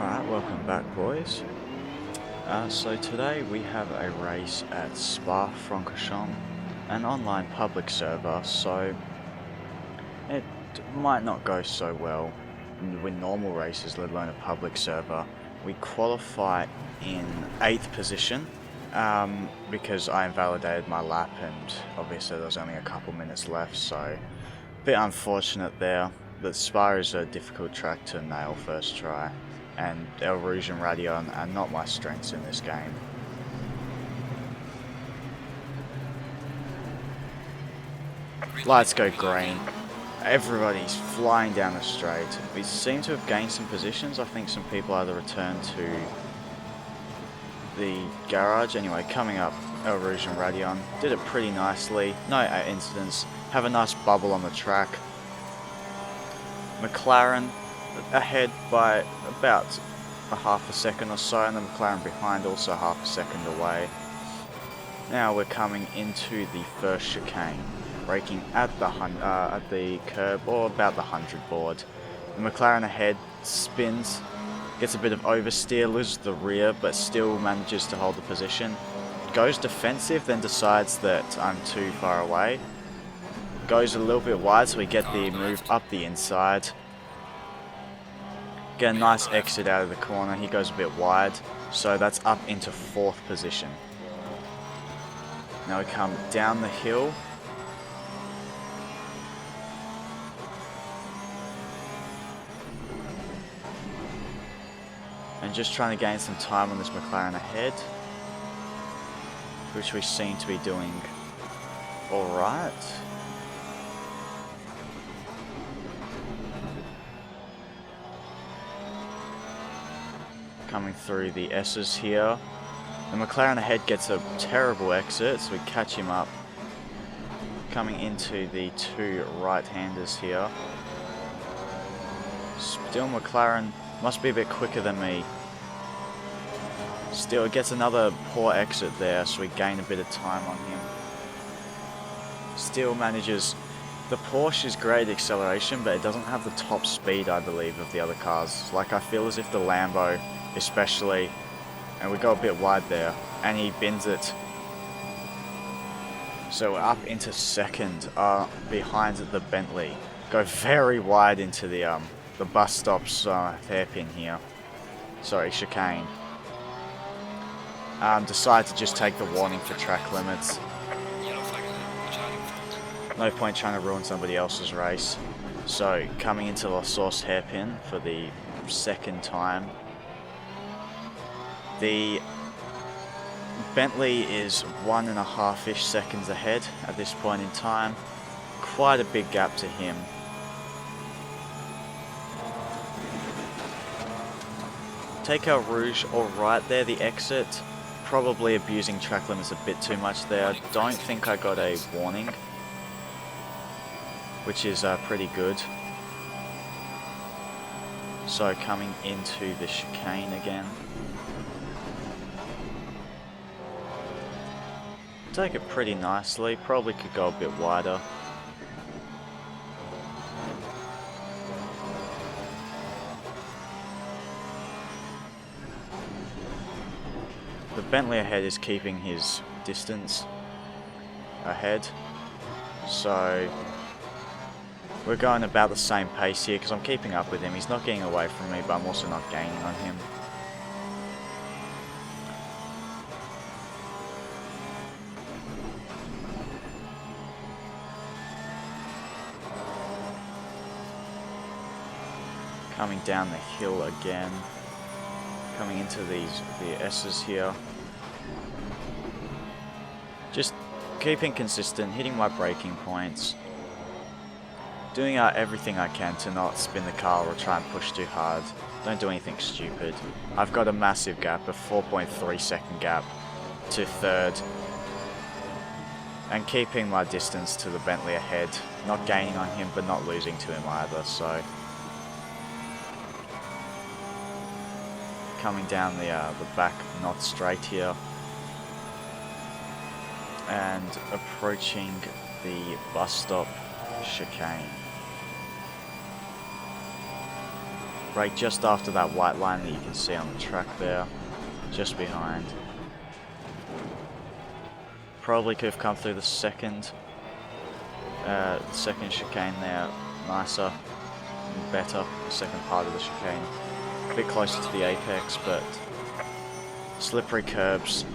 Alright, welcome back boys. So today we have a race at Spa Francorchamps, an online public server, so it might not go so well with normal races, let alone a public server. We qualify in 8th position because I invalidated my lap and obviously there was only a couple minutes left, so a bit unfortunate there. But Spa is a difficult track to nail first try, and El Rouge and Radion are not my strengths in this game. Lights go green. Everybody's flying down the straight. We seem to have gained some positions. I think some people either returned to the garage. Anyway, coming up, El Rouge and Radion did it pretty nicely. No incidents. Have a nice bubble on the track. McLaren ahead by about a half a second or so, and the McLaren behind also half a second away. Now we're coming into the first chicane, braking at the curb or about the 100 board. The McLaren ahead spins, gets a bit of oversteer, loses the rear, but still manages to hold the position. Goes defensive, then decides that I'm too far away. Goes a little bit wide, so we get the move up the inside. Get a nice exit out of the corner. He goes a bit wide, so that's up into 4th position. Now we come down the hill. And just trying to gain some time on this McLaren ahead, which we seem to be doing alright. Coming through the S's here. The McLaren ahead gets a terrible exit, so we catch him up. Coming into the 2 right-handers here. Still McLaren must be a bit quicker than me. Still gets another poor exit there, so we gain a bit of time on him. Still manages. The Porsche is great acceleration, but it doesn't have the top speed, I believe, of the other cars. Like, I feel as if the Lambo especially, and we go a bit wide there, and he bins it. So we're up into 2nd, behind the Bentley. Go very wide into the bus stop's hairpin here. Sorry, chicane. Decide to just take the warning for track limits. No point trying to ruin somebody else's race. So coming into La Source hairpin for the 2nd time. The Bentley is 1.5-ish seconds ahead at this point in time. Quite a big gap to him. Take El Rouge alright there, the exit. Probably abusing track limits a bit too much there. I don't think I got a warning, which is pretty good. So coming into the chicane again. Take it pretty nicely, probably could go a bit wider. The Bentley ahead is keeping his distance ahead, so we're going about the same pace here because I'm keeping up with him. He's not getting away from me, but I'm also not gaining on him. Coming down the hill again. Coming into the S's here. Just keeping consistent, hitting my braking points. Doing everything I can to not spin the car or try and push too hard. Don't do anything stupid. I've got a massive gap, a 4.3 second gap to 3rd. And keeping my distance to the Bentley ahead. Not gaining on him, but not losing to him either, so. Coming down the back not straight here. And approaching the bus stop chicane. Brake just after that white line that you can see on the track there, just behind. Probably could have come through the second chicane there nicer and better, the second part of the chicane. A bit closer to the apex, but slippery curbs,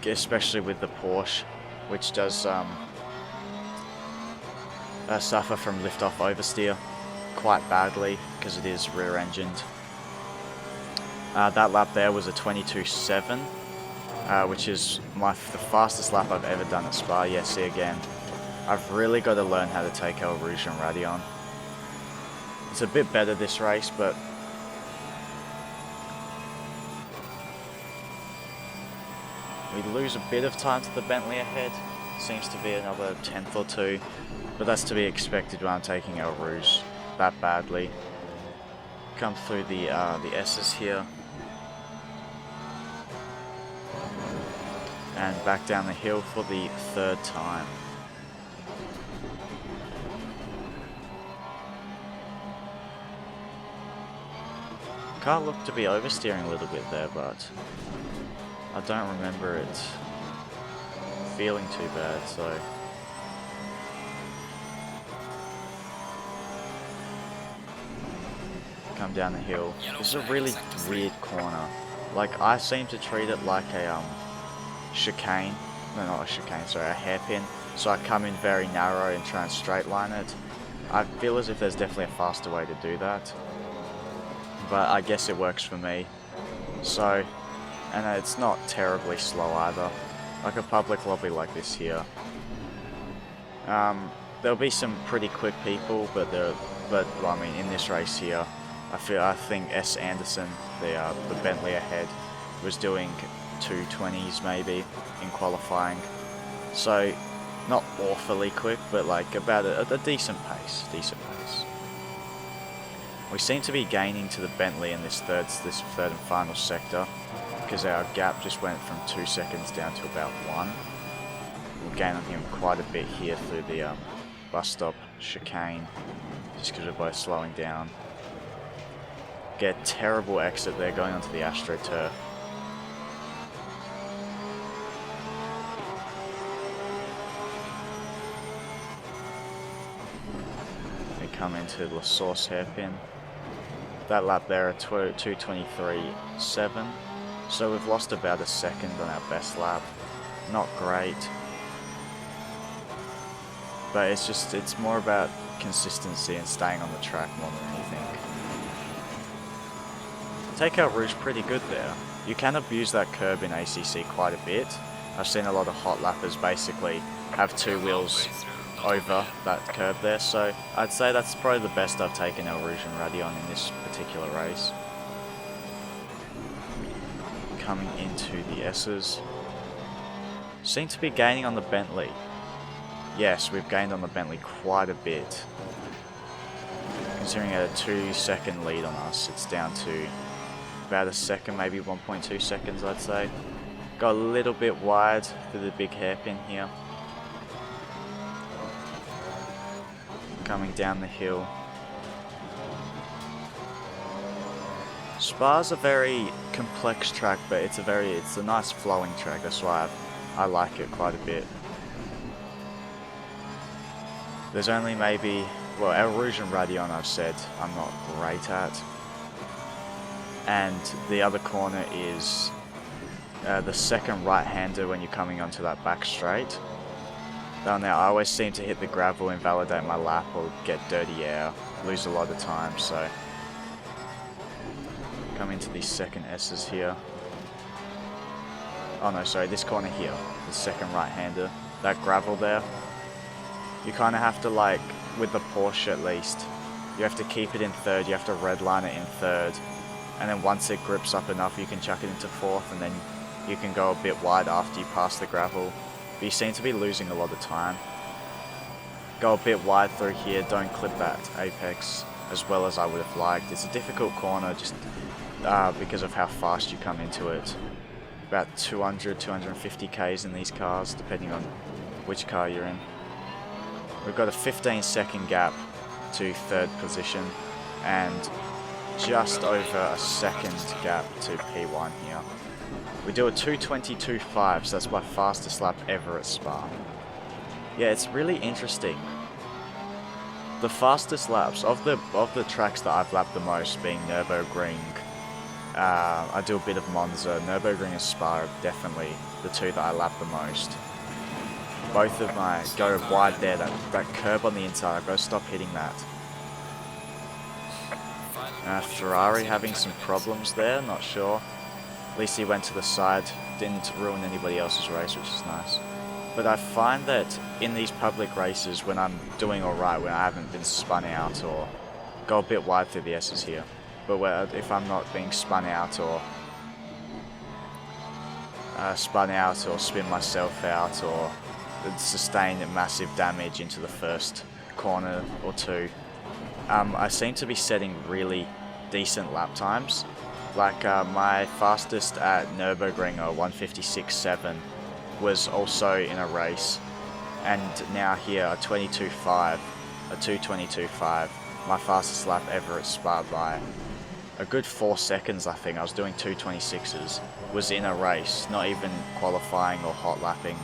especially with the Porsche, which does suffer from lift-off oversteer quite badly because it is rear-engined. That lap there was a 22.7, which is the fastest lap I've ever done at Spa. Yeah, see again, I've really got to learn how to take Eau Rouge and Raidillon. It's a bit better this race, but we lose a bit of time to the Bentley ahead. Seems to be another 10th or 2, but that's to be expected when I'm taking Eau Rouge that badly. Come through the S's here, and back down the hill for the 3rd time. Car looked to be oversteering a little bit there, but I don't remember it feeling too bad, so come down the hill. This is a really weird corner. Like, I seem to treat it like a chicane. No, not a chicane, sorry, a hairpin. So I come in very narrow and try and straight line it. I feel as if there's definitely a faster way to do that, but I guess it works for me. So, and it's not terribly slow either. Like a public lobby like this here. There'll be some pretty quick people, but well, I mean, in this race here, I think S. Anderson, the Bentley ahead, was doing 220s maybe in qualifying. So, not awfully quick, but like about a decent pace. We seem to be gaining to the Bentley in this third and final sector, because our gap just went from 2 seconds down to about 1. We'll gain on him quite a bit here through the bus stop chicane, just because we're both slowing down. Get a terrible exit there going onto the AstroTurf. We come into La Source hairpin. That lap there at 2:23.7. So we've lost about a second on our best lap. Not great. But it's more about consistency and staying on the track more than anything. Take Eau Rouge pretty good there. You can abuse that curb in ACC quite a bit. I've seen a lot of hot lappers basically have 2 wheels over that curb there, so I'd say that's probably the best I've taken Eau Rouge and Raidillon in this particular race. Coming into the S's. Seem to be gaining on the Bentley. Yes, we've gained on the Bentley quite a bit. Considering it had a 2-second lead on us, it's down to about a second, maybe 1.2 seconds I'd say. Got a little bit wide through the big hairpin here. Coming down the hill. Spa's a very complex track, but it's a nice flowing track. That's why I like it quite a bit. There's only maybe, well, Eau Rouge and Raidillon I've said I'm not great at. And the other corner is the second right-hander when you're coming onto that back straight. Down there, I always seem to hit the gravel, invalidate my lap, or get dirty air, lose a lot of time, so. Come into these second S's here. Oh no, sorry, this corner here, the second right-hander. That gravel there, you kind of have to, like, with the Porsche at least, you have to keep it in third, you have to redline it in third, and then once it grips up enough, you can chuck it into fourth, and then you can go a bit wide after you pass the gravel. But you seem to be losing a lot of time. Go a bit wide through here, don't clip that apex as well as I would have liked. It's a difficult corner just because of how fast you come into it. About 200, 250 Ks in these cars, depending on which car you're in. We've got a 15-second gap to third position, and just over a second gap to P1 here. We do a 2:22.5, so that's my fastest lap ever at Spa. Yeah, it's really interesting. The fastest laps of the tracks that I've lapped the most being Nürburgring. I do a bit of Monza. Nürburgring and Spa are definitely the two that I lap the most. Both of my go wide there, that curb on the inside, I've got to stop hitting that. Ferrari having some problems there, not sure. At least he went to the side, didn't ruin anybody else's race, which is nice. But I find that in these public races, when I'm doing alright, when I haven't been spun out or go a bit wide through the S's here, but if I'm not being spun out or spin myself out or sustain massive damage into the first corner or two, I seem to be setting really decent lap times. Like my fastest at Nürburgring, 1:56.7, was also in a race, and now here a 2:22.5, my fastest lap ever at Spa by a good 4 seconds. I think I was doing 2:26s, was in a race, not even qualifying or hot lapping.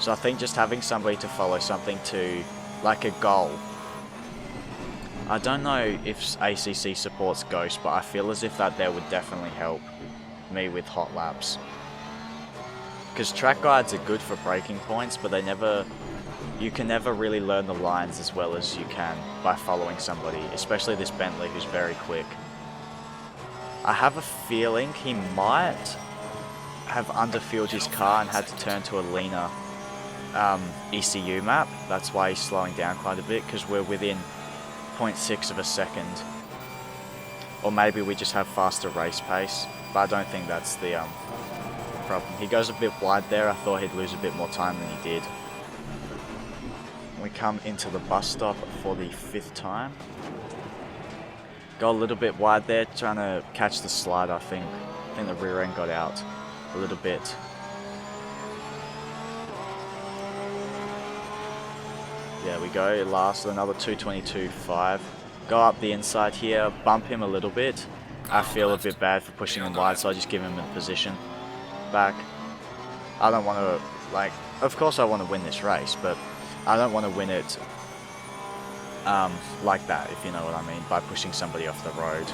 So I think just having somebody to follow, something to, like a goal. I don't know if ACC supports Ghost, but I feel as if that there would definitely help me with hot laps. Because track guides are good for braking points, but you can never really learn the lines as well as you can by following somebody, especially this Bentley who's very quick. I have a feeling he might have underfueled his car and had to turn to a leaner ECU map. That's why he's slowing down quite a bit, because we're within 0.6 of a second. Or maybe we just have faster race pace, but I don't think that's the problem. He goes a bit wide there. I thought he'd lose a bit more time than he did. We come into the bus stop for the 5th time. Go a little bit wide there, trying to catch the slide, I think. I think the rear end got out a little bit. There we go, last, another 2:22.5. Go up the inside here, bump him a little bit. I feel a bit bad for pushing him wide, so I just give him a position back. I don't want to, like, of course I want to win this race, but I don't want to win it like that, if you know what I mean, by pushing somebody off the road.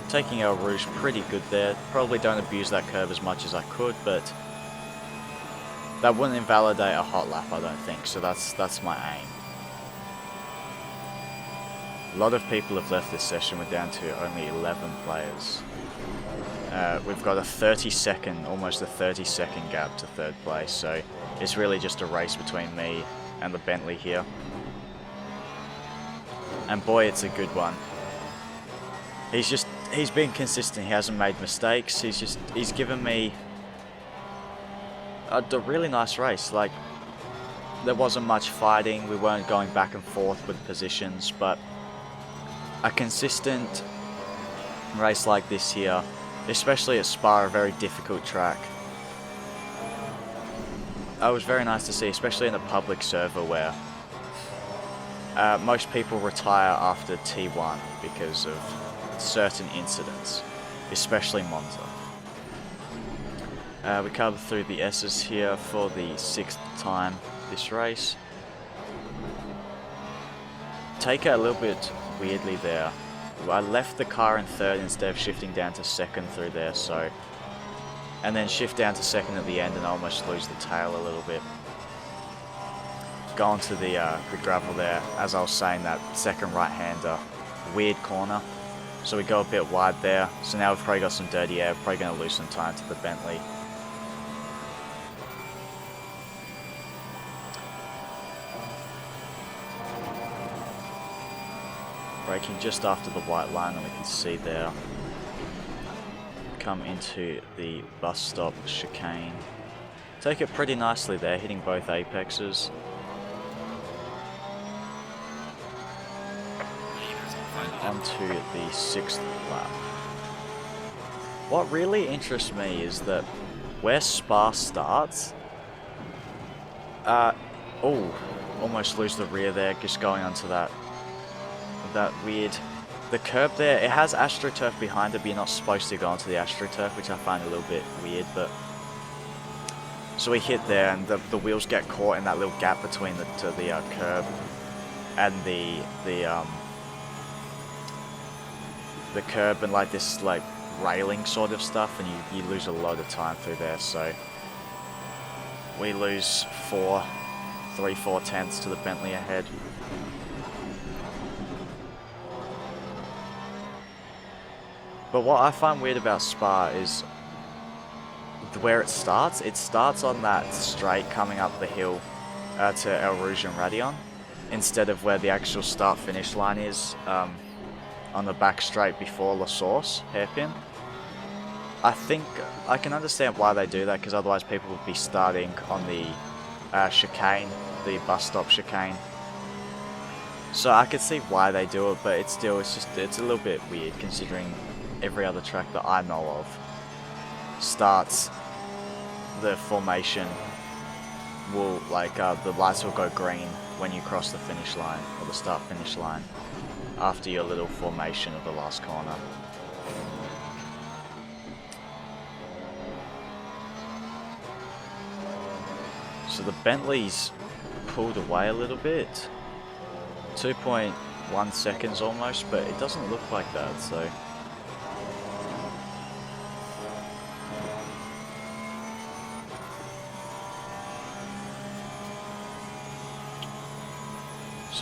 Taking El Rouge pretty good there. Probably don't abuse that curve as much as I could, but that wouldn't invalidate a hot lap, I don't think, so that's my aim. A lot of people have left this session. We're down to only 11 players. We've got a 30-second, almost a 30-second gap to third place, so it's really just a race between me and the Bentley here. And boy, it's a good one. He's been consistent, he hasn't made mistakes, he's given me a really nice race. Like, there wasn't much fighting, we weren't going back and forth with positions, but a consistent race like this here, especially at Spa, a very difficult track. It was very nice to see, especially in a public server where most people retire after T1 because of certain incidents, especially Monza. We cover through the S's here for the 6th time this race. Take it a little bit weirdly there. I left the car in 3rd instead of shifting down to 2nd through there, so, and then shift down to 2nd at the end and almost lose the tail a little bit. Go onto the gravel there, as I was saying, that second right-hander, weird corner. So we go a bit wide there. So now we've probably got some dirty air, probably going to lose some time to the Bentley. Braking just after the white line, and we can see there. Come into the bus stop chicane. Take it pretty nicely there, hitting both apexes. Onto the 6th lap. What really interests me is that where Spa starts, almost lose the rear there, just going onto that weird, the curb there. It has AstroTurf behind it, but you're not supposed to go onto the AstroTurf, which I find a little bit weird. But so we hit there, and the wheels get caught in that little gap between the curb and the curb, and like this like railing sort of stuff, and you lose a lot of time through there. So we lose 3/4 tenths to the Bentley ahead. But what I find weird about Spa is where it starts. It starts on that straight coming up the hill to El Rouge and Radion, instead of where the actual start-finish line is on the back straight before La Source hairpin. I think I can understand why they do that, because otherwise people would be starting on the chicane, the bus stop chicane. So I could see why they do it, but it's a little bit weird considering every other track that I know of starts the formation will the lights will go green when you cross the finish line, or the start finish line, after your little formation of the last corner. So the Bentley's pulled away a little bit, 2.1 seconds almost, but it doesn't look like that. So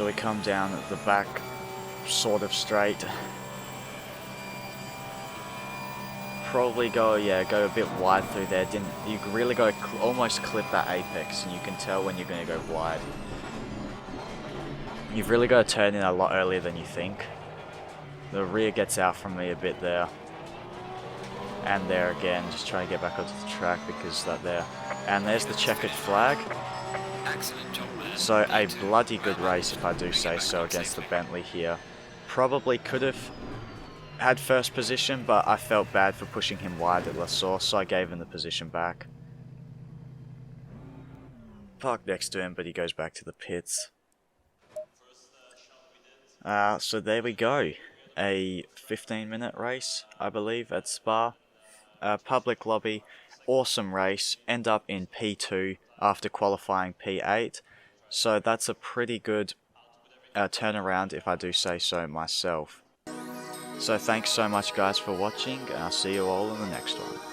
we come down at the back, sort of straight. Probably go a bit wide through there. You really got to almost clip that apex, and you can tell when you're going to go wide. You've really got to turn in a lot earlier than you think. The rear gets out from me a bit there. And there again, just trying to get back onto the track because that there. And there's the checkered flag. So a bloody good race, if I do say so, against the Bentley here. Probably could have had first position, but I felt bad for pushing him wide at La Source, so I gave him the position back. Parked next to him, but he goes back to the pits. So there we go. A 15-minute race, I believe, at Spa. Public lobby, awesome race. End up in P2 after qualifying P8. So that's a pretty good turnaround, if I do say so myself. So thanks so much guys for watching, and I'll see you all in the next one.